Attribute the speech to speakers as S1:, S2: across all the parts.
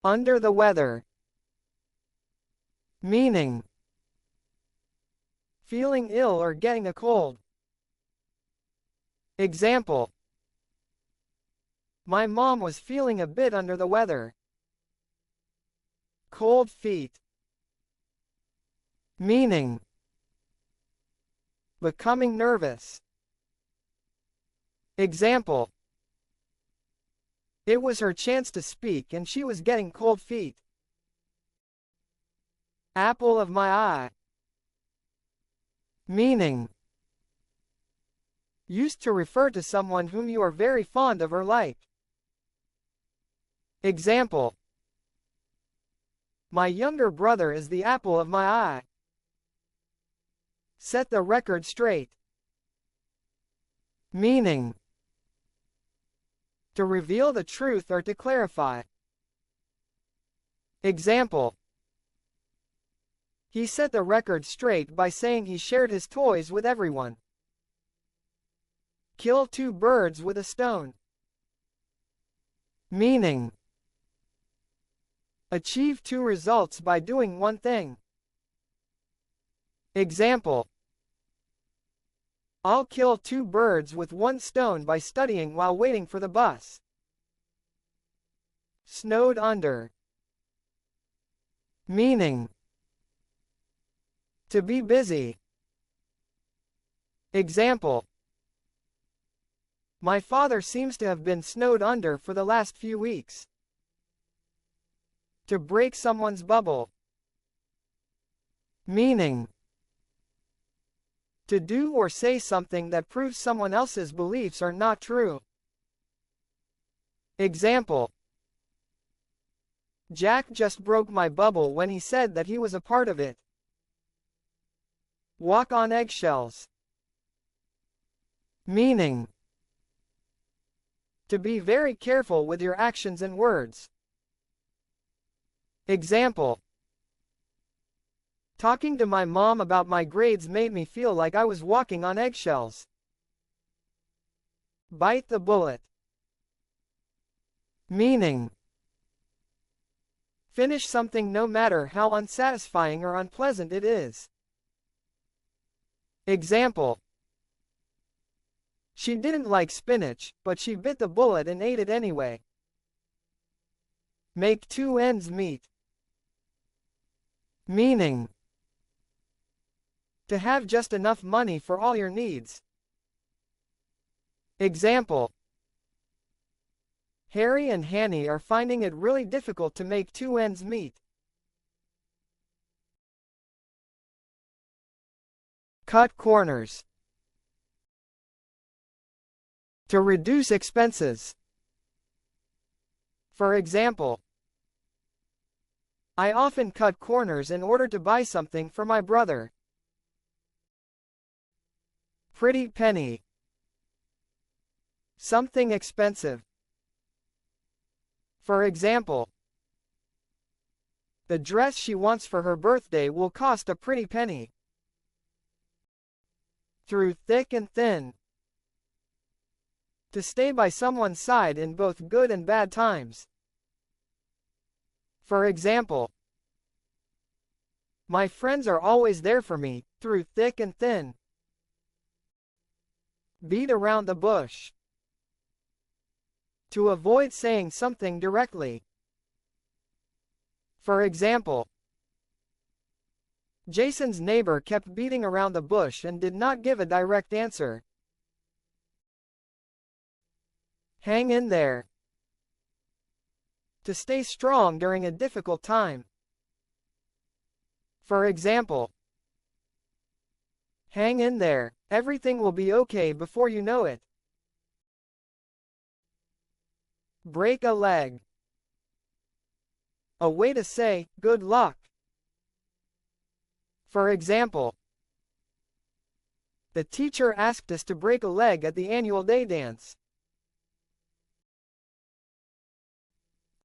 S1: Under the weather. Meaning feeling ill or getting a cold. Example: my mom was feeling a bit under the weather. Cold feet. Meaning becoming nervous. Example: it was her chance to speak and she was getting cold feet. Apple of my eye. Meaning used to refer to someone whom you are very fond of or like. Example: my younger brother is the apple of my eye. Set the record straight. Meaning to reveal the truth or to clarify. Example: he set the record straight by saying he shared his toys with everyone. Kill two birds with a stone. Meaning achieve two results by doing one thing. Example: I'll kill two birds with one stone by studying while waiting for the bus. Snowed under. Meaning to be busy. Example: my father seems to have been snowed under for the last few weeks. To break someone's bubble. Meaning to do or say something that proves someone else's beliefs are not true. Example: Jack just broke my bubble when he said that he was a part of it. Walk on eggshells. Meaning to be very careful with your actions and words. Example: talking to my mom about my grades made me feel like I was walking on eggshells. Bite the bullet. Meaning finish something no matter how unsatisfying or unpleasant it is. Example: she didn't like spinach, but she bit the bullet and ate it anyway. Make two ends meet. Meaning to have just enough money for all your needs. Example: Harry and Hanny are finding it really difficult to make two ends meet. Cut corners. To reduce expenses. For example: I often cut corners in order to buy something for my brother. Pretty penny. Something expensive. For example: the dress she wants for her birthday will cost a pretty penny. Through thick and thin. To stay by someone's side in both good and bad times. For example: my friends are always there for me, through thick and thin. Beat around the bush. To avoid saying something directly. For example: Jason's neighbor kept beating around the bush and did not give a direct answer. Hang in there. To stay strong during a difficult time. For example: hang in there, everything will be okay before you know it. Break a leg. A way to say, good luck. For example: the teacher asked us to break a leg at the annual day dance.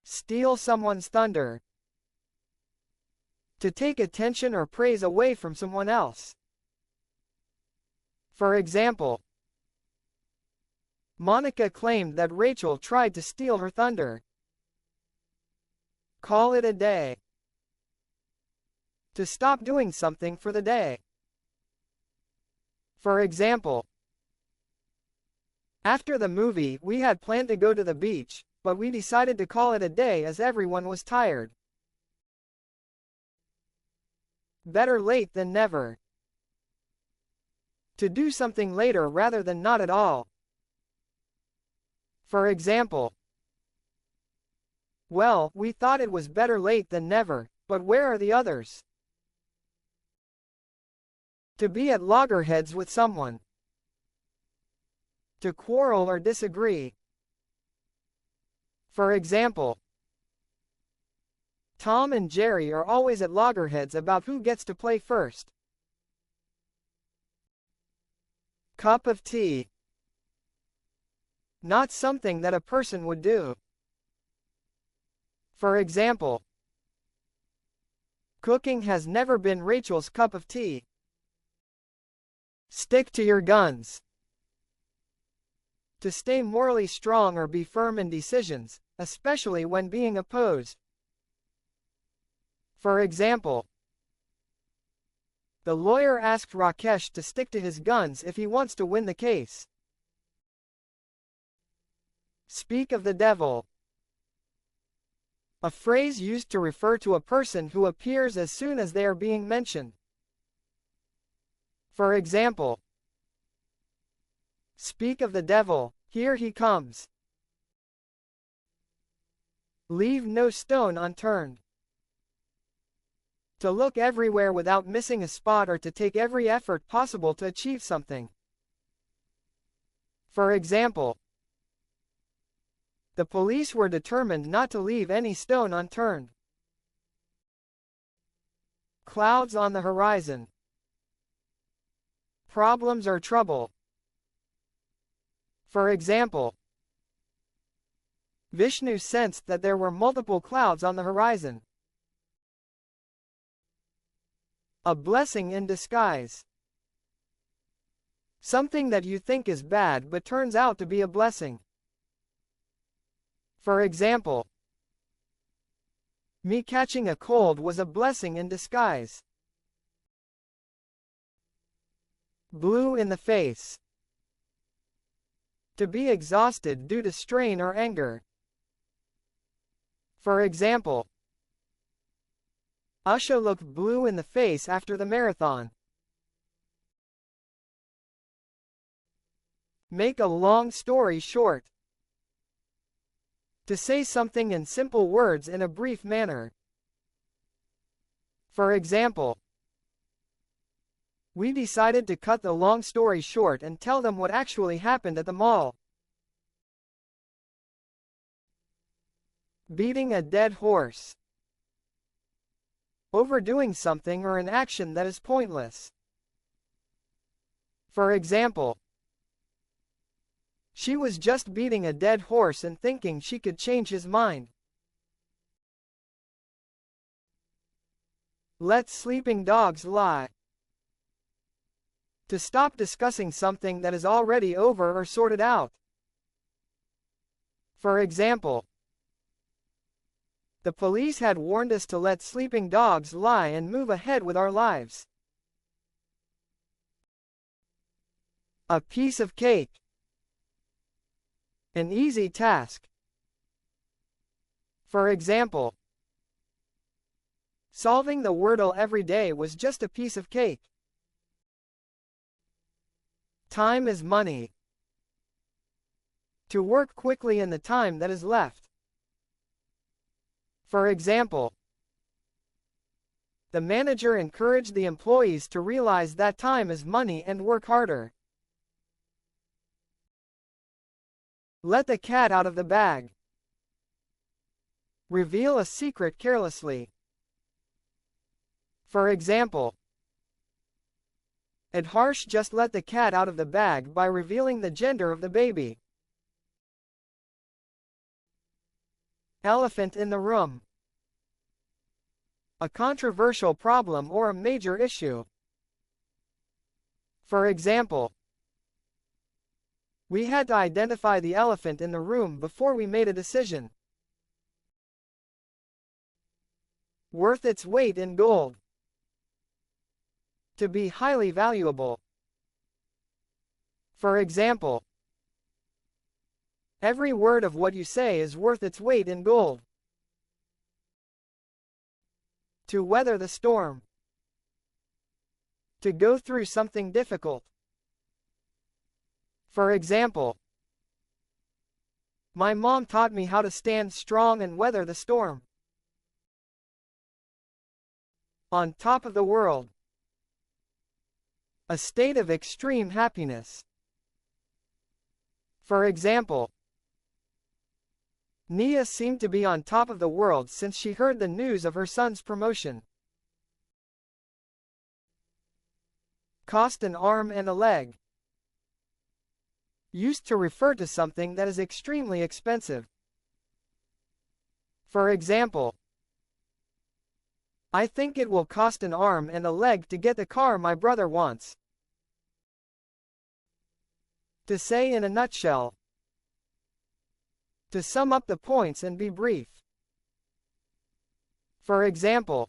S1: Steal someone's thunder. To take attention or praise away from someone else. For example: Monica claimed that Rachel tried to steal her thunder. Call it a day. To stop doing something for the day. For example, after the movie, we had planned to go to the beach, but we decided to call it a day as everyone was tired. Better late than never. To do something later rather than not at all. For example, well, we thought it was better late than never, but where are the others? To be at loggerheads with someone. To quarrel or disagree. For example, Tom and Jerry are always at loggerheads about who gets to play first. Cup of tea. Not something that a person would do. For example, cooking has never been Rachel's cup of tea. Stick to your guns. To stay morally strong or be firm in decisions, especially when being opposed. For example, the lawyer asked Rakesh to stick to his guns if he wants to win the case. Speak of the devil. A phrase used to refer to a person who appears as soon as they are being mentioned. For example, speak of the devil, here he comes. Leave no stone unturned. To look everywhere without missing a spot or to take every effort possible to achieve something. For example, the police were determined not to leave any stone unturned. Clouds on the horizon. Problems or trouble. For example, Vishnu sensed that there were multiple clouds on the horizon. A blessing in disguise. Something that you think is bad but turns out to be a blessing. For example, me catching a cold was a blessing in disguise. Blue in the face. To be exhausted due to strain or anger. For example, Usha looked blue in the face after the marathon. Make a long story short. To say something in simple words in a brief manner. For example, we decided to cut the long story short and tell them what actually happened at the mall. Beating a dead horse. Overdoing something or an action that is pointless. For example, she was just beating a dead horse and thinking she could change his mind. Let sleeping dogs lie. To stop discussing something that is already over or sorted out. For example, the police had warned us to let sleeping dogs lie and move ahead with our lives. A piece of cake. An easy task. For example, solving the Wordle every day was just a piece of cake. Time is money. To work quickly in the time that is left. For example, the manager encouraged the employees to realize that time is money and work harder. Let the cat out of the bag. Reveal a secret carelessly. For example, Harsh just let the cat out of the bag by revealing the gender of the baby. Elephant in the room. A controversial problem or a major issue. For example, we had to identify the elephant in the room before we made a decision. Worth its weight in gold. To be highly valuable. For example, every word of what you say is worth its weight in gold. To weather the storm. To go through something difficult. For example, my mom taught me how to stand strong and weather the storm. On top of the world. A state of extreme happiness. For example, Nia seemed to be on top of the world since she heard the news of her son's promotion. Cost an arm and a leg. Used to refer to something that is extremely expensive. For example, I think it will cost an arm and a leg to get the car my brother wants. To say in a nutshell. To sum up the points and be brief. For example,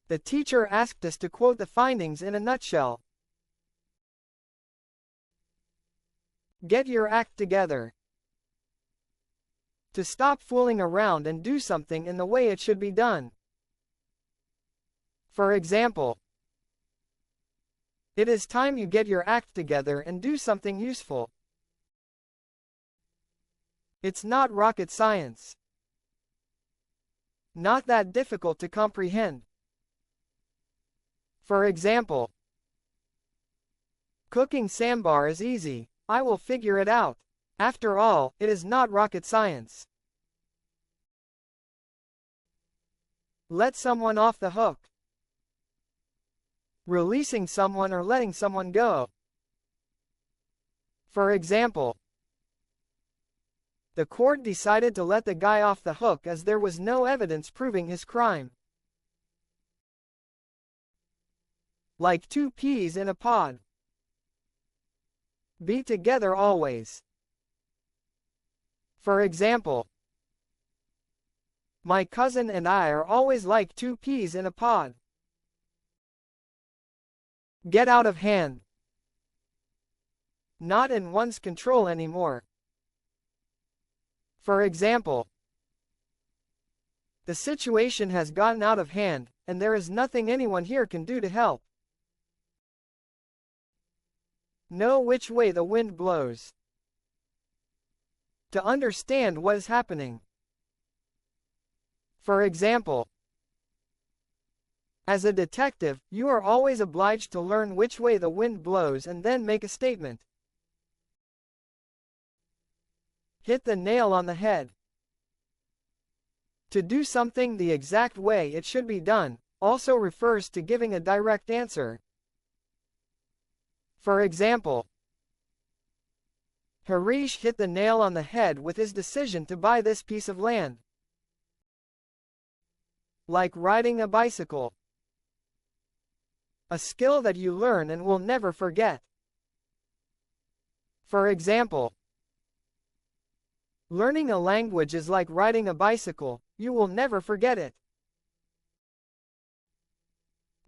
S1: the teacher asked us to quote the findings in a nutshell. Get your act together. To stop fooling around and do something in the way it should be done. For example, it is time you get your act together and do something useful. It's not rocket science. Not that difficult to comprehend. For example, cooking sambar is easy. I will figure it out. After all, it is not rocket science. Let someone off the hook. Releasing someone or letting someone go. For example, the court decided to let the guy off the hook as there was no evidence proving his crime. Like two peas in a pod. Be together always. For example, my cousin and I are always like two peas in a pod. Get out of hand. Not in one's control anymore. For example, the situation has gotten out of hand, and there is nothing anyone here can do to help. Know which way the wind blows. To understand what is happening. For example, as a detective, you are always obliged to learn which way the wind blows and then make a statement. Hit the nail on the head. To do something the exact way it should be done also refers to giving a direct answer. For example, Harish hit the nail on the head with his decision to buy this piece of land. Like riding a bicycle. A skill that you learn and will never forget. For example, learning a language is like riding a bicycle, you will never forget it.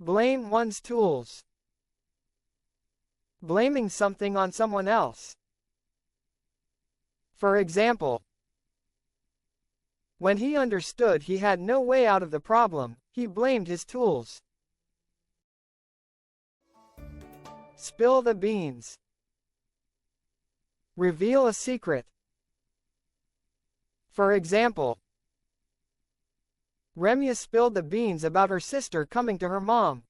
S1: Blame one's tools. Blaming something on someone else. For example, when he understood he had no way out of the problem, he blamed his tools. Spill the beans. Reveal a secret. For example, Remya spilled the beans about her sister coming to her mom.